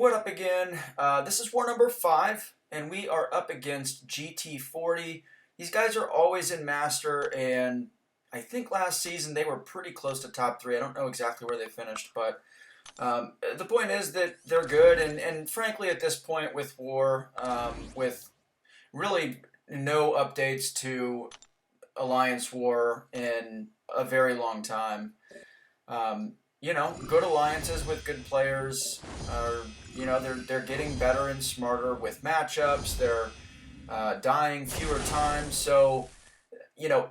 What up again? This is war number 5, and we are up against GT40. These guys are always in Master, and I think last season they were pretty close to top 3. I don't know exactly where they finished, but the point is that they're good, and frankly at this point with war, with really no updates to Alliance War in a very long time, good alliances with good players are, they're getting better and smarter with matchups. They're dying fewer times. So,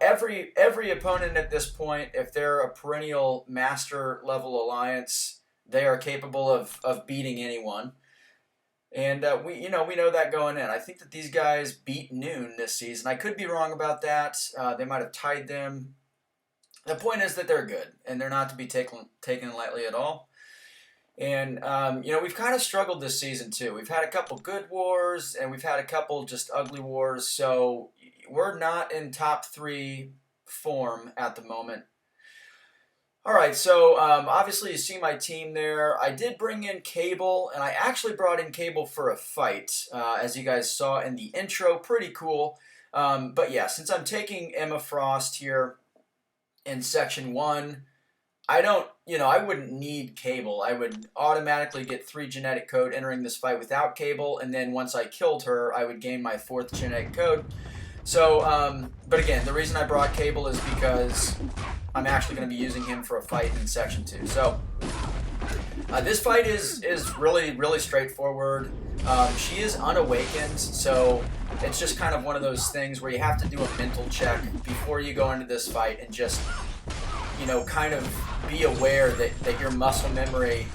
every opponent at this point, if they're a perennial master level alliance, they are capable of beating anyone. And we know that going in. I think that these guys beat Noon this season. I could be wrong about that. They might have tied them. The point is that they're good, and they're not to be taken lightly at all. And, we've kind of struggled this season, too. We've had a couple good wars, and we've had a couple just ugly wars, so we're not in top 3 form at the moment. All right, so obviously you see my team there. I did bring in Cable, and I actually brought in Cable for a fight, as you guys saw in the intro. Pretty cool. But yeah, since I'm taking Emma Frost here in Section 1, I wouldn't need Cable. I would automatically get 3 genetic code entering this fight without Cable, and then once I killed her, I would gain my 4th genetic code. So, but again, the reason I brought Cable is because I'm actually going to be using him for a fight in Section 2. So, this fight is really, really straightforward. She is unawakened, so it's just kind of one of those things where you have to do a mental check before you go into this fight and just, kind of be aware that your muscle memory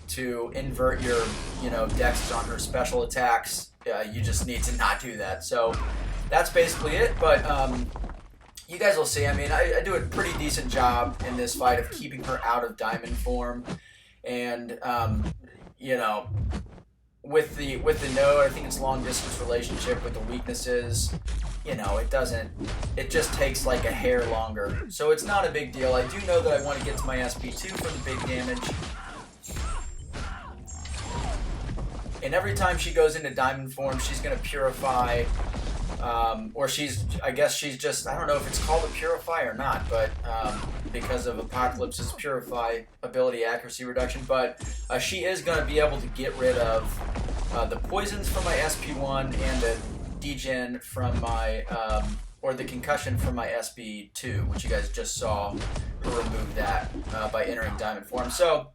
to invert your, dexes on her special attacks, you just need to not do that. So that's basically it, but you guys will see. I mean, I do a pretty decent job in this fight of keeping her out of diamond form, and, with the node, I think it's long distance relationship with the weaknesses. It just takes like a hair longer. So it's not a big deal. I do know that I want to get to my SP2 for the big damage. And every time she goes into diamond form, she's going to purify, I guess she's just, I don't know if it's called a purify or not, but because of Apocalypse's purify ability accuracy reduction, but she is going to be able to get rid of the poisons from my SP1 and the degen from my, or the concussion from my SP2, which you guys just saw her remove that by entering diamond form. So,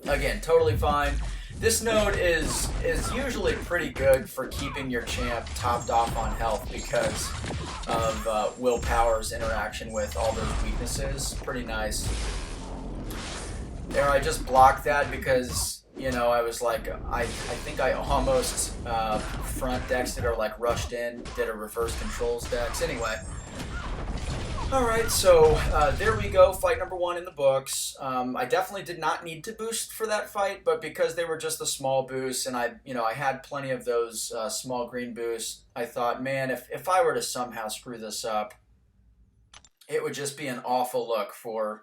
again, totally fine. This node is usually pretty good for keeping your champ topped off on health because of Willpower's interaction with all those weaknesses. Pretty nice. There, I just blocked that because, I was like, I think I almost front dexed it or like rushed in, did a reverse controls dex. Anyway. Alright, so there we go, fight number 1 in the books. I definitely did not need to boost for that fight, but because they were just a small boost, and I had plenty of those small green boosts, I thought, man, if I were to somehow screw this up, it would just be an awful look for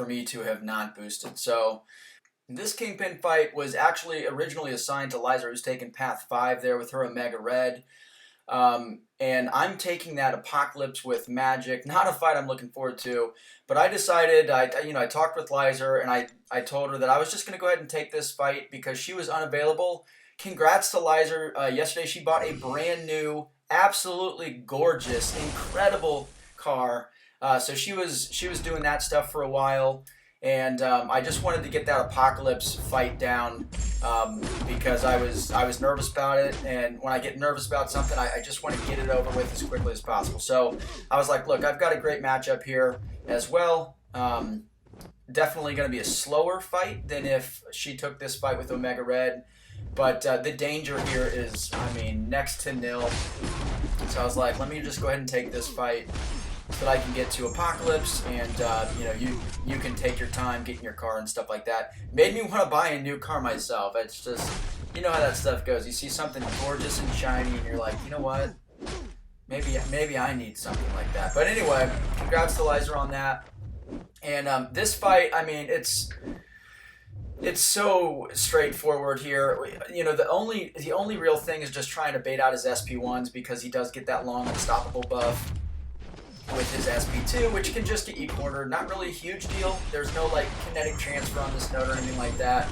me to have not boosted. So this Kingpin fight was actually originally assigned to Liza, who's taken Path 5 there with her Omega Red. And I'm taking that Apocalypse with Magik. Not a fight I'm looking forward to, but I decided, I talked with Liza, and I told her that I was just going to go ahead and take this fight because she was unavailable. Congrats to Liza. Yesterday she bought a brand new, absolutely gorgeous, incredible car. So she was doing that stuff for a while. And I just wanted to get that Apocalypse fight down because I was nervous about it, and when I get nervous about something, I just want to get it over with as quickly as possible. So I was like, look, I've got a great matchup here as well. Definitely going to be a slower fight than if she took this fight with Omega Red, but the danger here is, next to nil. So I was like, let me just go ahead and take this fight so that I can get to Apocalypse, and you can take your time getting your car and stuff like that. Made me want to buy a new car myself. It's just, you know how that stuff goes. You see something gorgeous and shiny, and you're like, you know what? Maybe I need something like that. But anyway, congrats to Liza on that. And this fight, It's so straightforward here. You know, the only real thing is just trying to bait out his SP1s because he does get that long unstoppable buff with his SP2, which can just get E-cornered. Not really a huge deal. There's no like kinetic transfer on this node or anything like that.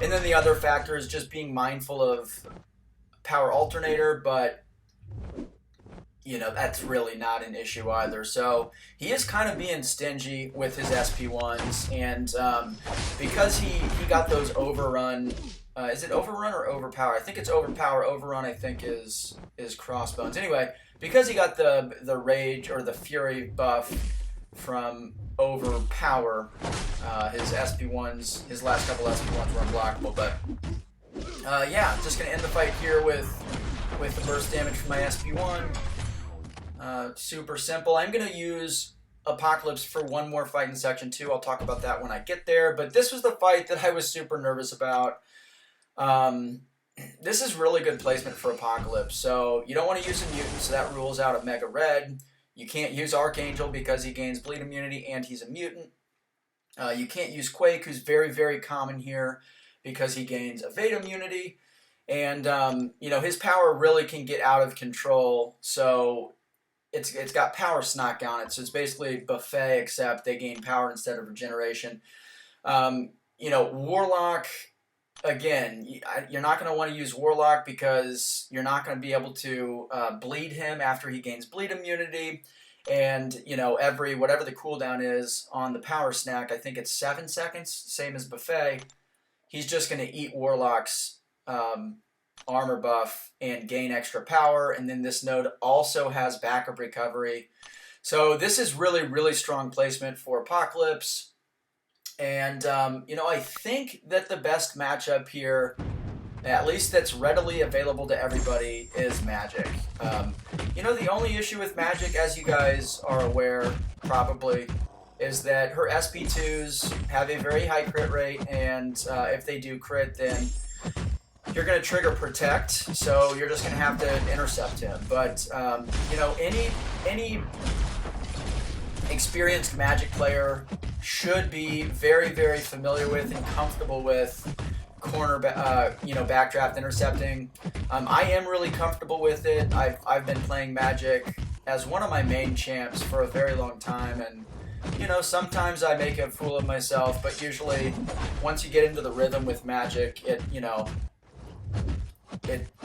And then the other factor is just being mindful of power alternator, but you know, that's really not an issue either. So he is kind of being stingy with his SP1s, and because he got those overrun, is it overrun or overpower? I think it's overpower. Overrun, I think, is crossbones. Anyway, because he got the rage or the fury buff from overpower, his SP1s, his last couple SP1s were unblockable. But yeah, just gonna end the fight here with the burst damage from my SP1. Super simple. I'm going to use Apocalypse for one more fight in Section 2. I'll talk about that when I get there. But this was the fight that I was super nervous about. This is really good placement for Apocalypse. So you don't want to use a mutant, so that rules out a Mega Red. You can't use Archangel because he gains bleed immunity and he's a mutant. You can't use Quake, who's very, very common here because he gains evade immunity. And, you know, his power really can get out of control. So it's got power snock on it, so it's basically buffet, except they gain power instead of regeneration. You know, Warlock, again, you're not going to want to use Warlock because you're not going to be able to bleed him after he gains bleed immunity. And, you know, whatever the cooldown is on the power snack, I think it's 7 seconds, same as buffet. He's just going to eat Warlock's armor buff and gain extra power, and then this node also has backup recovery. So this is really, really strong placement for Apocalypse. And, you know, I think that the best matchup here, at least that's readily available to everybody, is Magik. You know, the only issue with Magik, as you guys are aware, probably, is that her SP2s have a very high crit rate, and if they do crit, then you're going to trigger Protect, so you're just going to have to intercept him. But, you know, any experienced Magik player should be very, very familiar with and comfortable with you know, backdraft intercepting. I am really comfortable with it. I've been playing Magik as one of my main champs for a very long time, and you know, sometimes I make a fool of myself, but usually once you get into the rhythm with Magik, you know,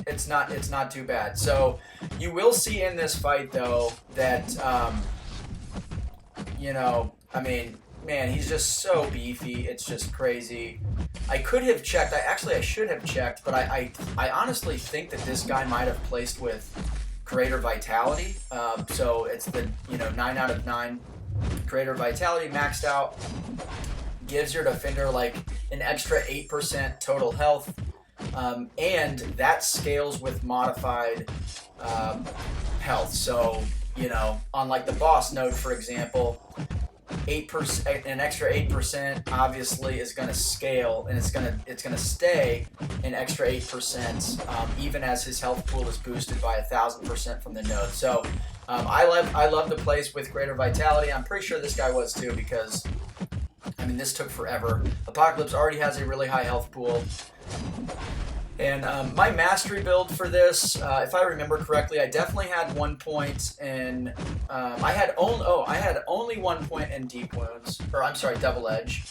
it's not too bad. So you will see in this fight though that you know, I mean, man, he's just so beefy. It's just crazy. I could have checked. I should have checked, but I honestly think that this guy might have placed with greater vitality. So it's the, you know, 9 out of 9 greater vitality maxed out. Gives your defender like an extra 8% total health. And that scales with modified health. So, you know, on like the boss node, for example, 8%, an extra 8% obviously is going to scale, and it's going to stay an extra 8%, even as his health pool is boosted by 1,000% from the node. So I love the place with greater vitality. I'm pretty sure this guy was too, because I mean, this took forever. Apocalypse already has a really high health pool. And my mastery build for this, if I remember correctly, I definitely had 1 point in. I had only 1 point in deep wounds, or I'm sorry, double edge.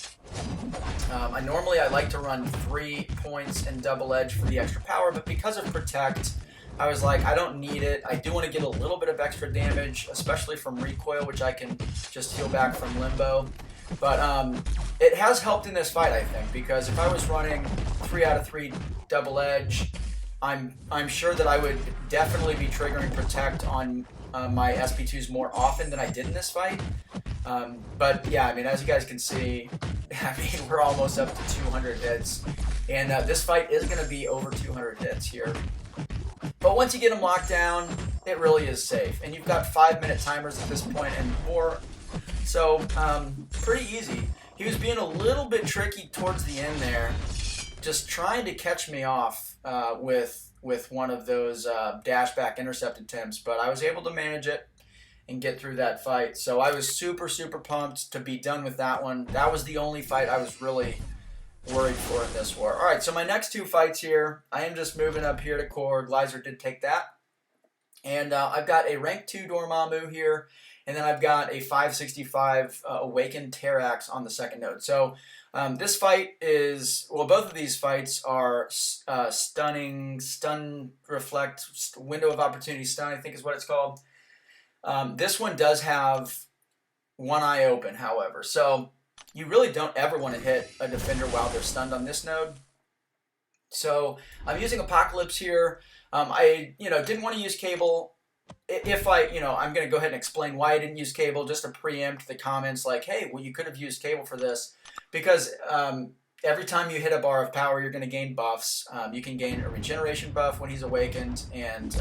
I like to run 3 points in double edge for the extra power, but because of protect, I was like, I don't need it. I do want to get a little bit of extra damage, especially from recoil, which I can just heal back from limbo. But it has helped in this fight, I think, because if I was running 3 out of 3 double edge, I'm sure that I would definitely be triggering protect on my SP2s more often than I did in this fight. But yeah, I mean, as you guys can see, I mean, we're almost up to 200 hits, and this fight is going to be over 200 hits here. But once you get them locked down, it really is safe, and you've got 5-minute timers at this point and more. So, pretty easy. He was being a little bit tricky towards the end there, just trying to catch me off with one of those dash-back intercept attempts, but I was able to manage it and get through that fight. So I was super, super pumped to be done with that one. That was the only fight I was really worried for in this war. All right, so my next two fights here, I am just moving up here to core. Geyser did take that. And I've got a rank 2 Dormammu here, and then I've got a 565 Awakened Terrax on the second node. So this fight is, well, both of these fights are stunning, stun, reflect, window of opportunity stun, I think is what it's called. This one does have one eye open, however. So you really don't ever want to hit a defender while they're stunned on this node. So I'm using Apocalypse here. I didn't want to use Cable. If I'm going to go ahead and explain why I didn't use Cable, just to preempt the comments like, hey, well, you could have used Cable for this. Because every time you hit a bar of power, you're going to gain buffs. You can gain a regeneration buff when he's awakened, and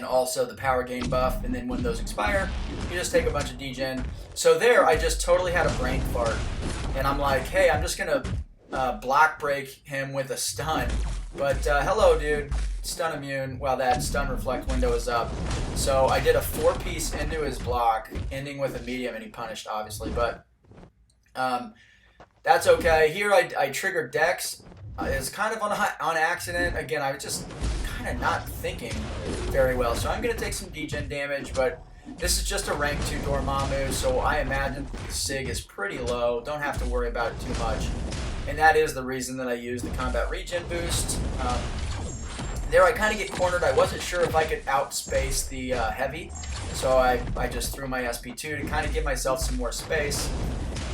also the power gain buff. And then when those expire, you just take a bunch of degen. So there, I just totally had a brain fart. And I'm like, hey, I'm just going to block break him with a stun. But hello, dude. Stun immune while that stun reflect window is up. So I did a 4-piece into his block, ending with a medium, and he punished, obviously. But that's okay. Here I triggered Dex. It's kind of on accident. Again, I was just kind of not thinking very well. So I'm going to take some degen damage, but this is just a rank 2 Dormammu, so I imagine the SIG is pretty low. Don't have to worry about it too much. And that is the reason that I use the combat regen boost. There I kind of get cornered. I wasn't sure if I could outspace the heavy, so I just threw my SP2 to kind of give myself some more space.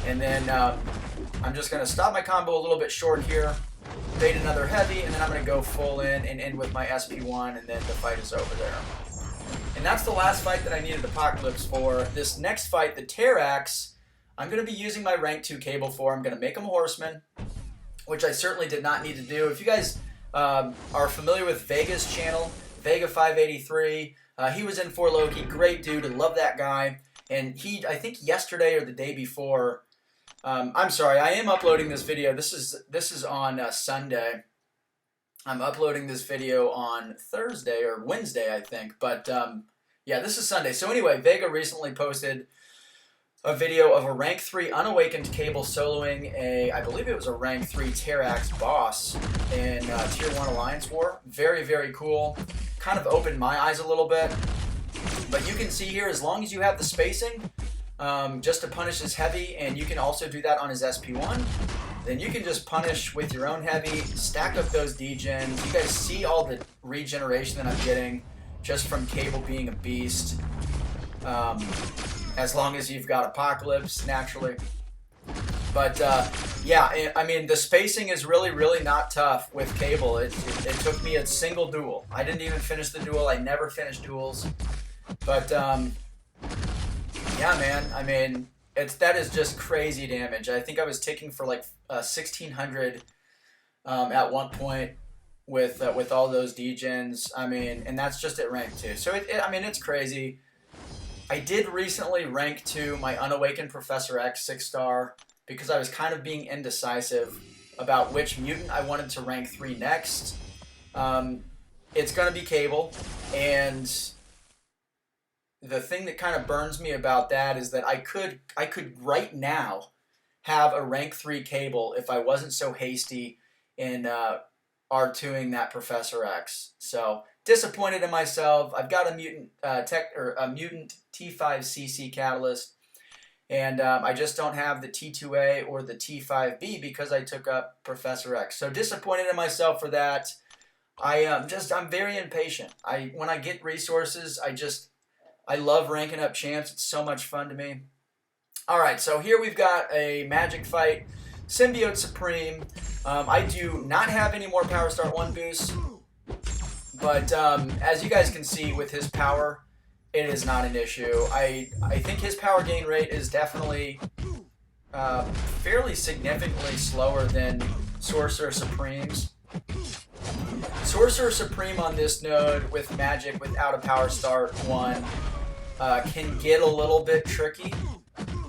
And then I'm just going to stop my combo a little bit short here, bait another heavy, and then I'm going to go full in and end with my SP1, and then the fight is over there. And that's the last fight that I needed Apocalypse for. This next fight, the Terrax, I'm going to be using my rank 2 Cable for. I'm going to make him a Horseman, which I certainly did not need to do. If you guys are familiar with Vega's channel, Vega583, he was in for Loki. Great dude. I love that guy. And I think yesterday or the day before, I'm sorry, I am uploading this video. This is on Sunday. I'm uploading this video on Thursday or Wednesday, I think. But yeah, this is Sunday. So anyway, Vega recently posted a video of a rank 3 unawakened Cable soloing I believe it was a rank 3 Terrax boss in Tier 1 Alliance War. Very, very cool. Kind of opened my eyes a little bit. But you can see here, as long as you have the spacing, just to punish his heavy, and you can also do that on his SP1, then you can just punish with your own heavy, stack up those degens. You guys see all the regeneration that I'm getting just from Cable being a beast. As long as you've got Apocalypse, naturally. But yeah, I mean, the spacing is really, really not tough with Cable. It took me a single duel. I didn't even finish the duel. I never finished duels. But yeah, man, I mean, that is just crazy damage. I think I was ticking for like 1600 at one point with all those degens. I mean, and that's just at rank 2. So I mean, it's crazy. I did recently rank 2 my unawakened Professor X 6-star because I was kind of being indecisive about which mutant I wanted to rank 3 next. It's going to be Cable, and the thing that kind of burns me about that is that I could right now have a rank 3 Cable if I wasn't so hasty in R2ing that Professor X. So disappointed in myself. I've got a mutant a mutant T5CC catalyst, and I just don't have the T2A or the T5B because I took up Professor X. So disappointed in myself for that. I'm very impatient. When I get resources, I love ranking up champs. It's so much fun to me. All right, so here we've got a Magik fight, Symbiote Supreme. I do not have any more Power Start 1 boosts, but as you guys can see with his power, it is not an issue. I think his power gain rate is definitely fairly significantly slower than Sorcerer Supreme's. Sorcerer Supreme on this node with Magik without a Power Start 1 can get a little bit tricky.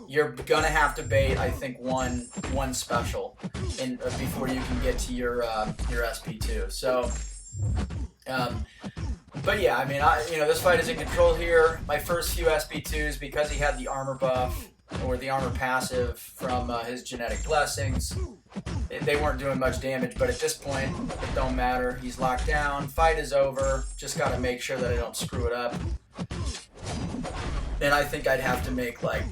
You're gonna have to bait, I think, one special before you can get to your SP2. So, but yeah, I mean, this fight is in control here. My first few SP2s, because he had the armor buff, or the armor passive from his genetic blessings. They weren't doing much damage, but at this point, it don't matter. He's locked down. Fight is over. Just got to make sure that I don't screw it up. And I think I'd have to make, like,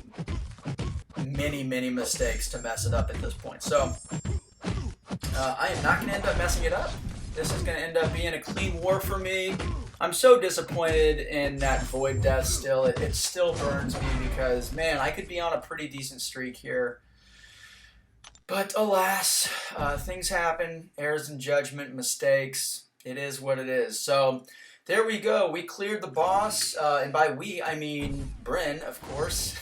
many mistakes to mess it up at this point. So, I am not going to end up messing it up. This is going to end up being a clean war for me. I'm so disappointed in that Void Death still. It still burns me because, man, I could be on a pretty decent streak here. But alas, things happen. Errors in judgment, mistakes. It is what it is. So there we go. We cleared the boss. And by we, I mean Bryn, of course.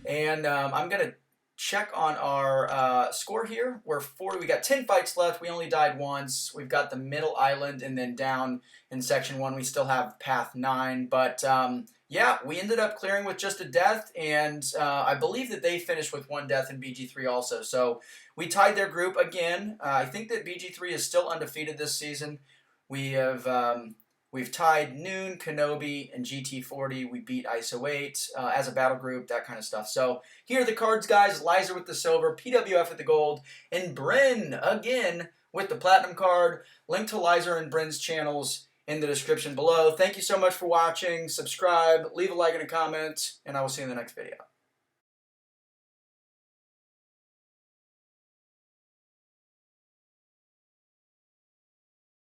And I'm going to check on our score here. We're 40. We got 10 fights left. We only died once. We've got the middle island, and then down in section 1 we still have path 9. But yeah, we ended up clearing with just a death, and I believe that they finished with 1 death in BG3 also. So we tied their group again. I think that BG3 is still undefeated this season. We've tied Noon, Kenobi, and GT40. We beat ISO 8 as a battle group, that kind of stuff. So here are the cards, guys. Liza with the silver, PWF with the gold, and Bryn, again, with the platinum card. Link to Liza and Bryn's channels in the description below. Thank you so much for watching. Subscribe, leave a like and a comment, and I will see you in the next video.